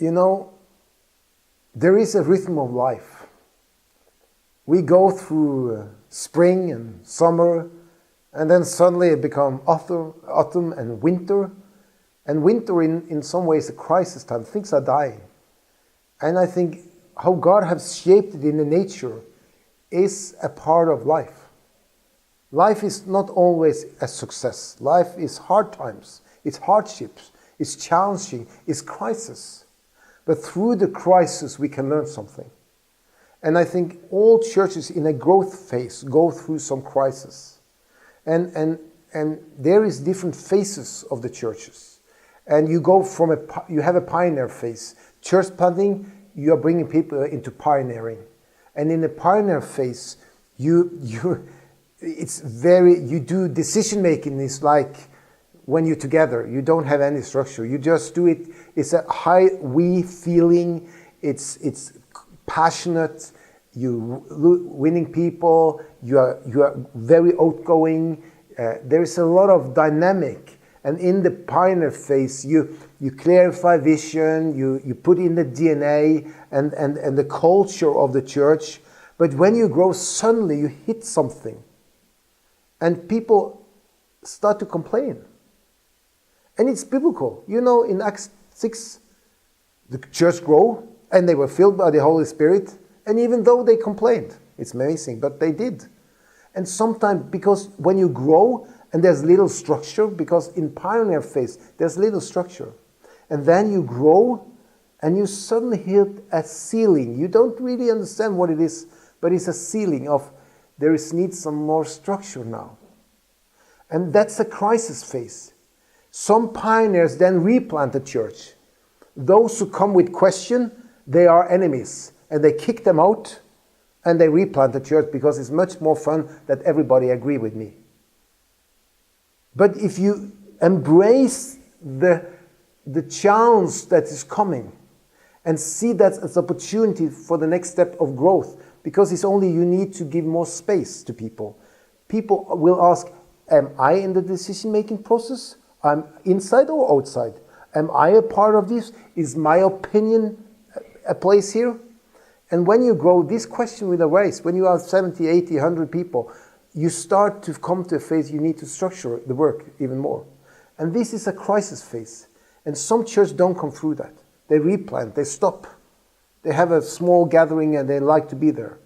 You know, there is a rhythm of life. We go through spring and summer, and then suddenly it becomes autumn and winter. And winter in some ways a crisis time. Things are dying. And I think how God has shaped it in the nature is a part of life. Life is not always a success. Life is hard times, it's hardships, it's challenging, it's crisis. But through the crisis we can learn something. And I think all churches in a growth phase go through some crisis. And there is different phases of the churches. And you go from you have a pioneer phase. Church planting, you are bringing people into pioneering. And in the pioneer phase, you do decision making is like when you're together. You don't have any structure. You just do it. It's a high we feeling. It's passionate. You winning people. You are very outgoing. There is a lot of dynamic. And in the pioneer phase, you clarify vision, you put in the DNA and the culture of the church. But when you grow, suddenly you hit something. And people start to complain. And it's biblical. You know, in Acts 6, the church grew, and they were filled by the Holy Spirit. And even though they complained, it's amazing, but they did. And sometimes, because when you grow, and there's little structure, because in pioneer phase, there's little structure. And then you grow, and you suddenly hit a ceiling. You don't really understand what it is, but it's a ceiling of needs some more structure now. And that's a crisis phase. Some pioneers then replant the church. Those who come with question, they are enemies. And they kick them out, and they replant the church because it's much more fun that everybody agree with me. But if you embrace the challenge that is coming and see that as an opportunity for the next step of growth, because it's only you need to give more space to people. People will ask, am I in the decision-making process? I'm inside or outside? Am I a part of this? Is my opinion a place here? And when you grow, this question will arise. When you have 70, 80, 100 people, you start to come to a phase you need to structure the work even more. And this is a crisis phase. And some churches don't come through that. They replant, they stop. They have a small gathering and they like to be there.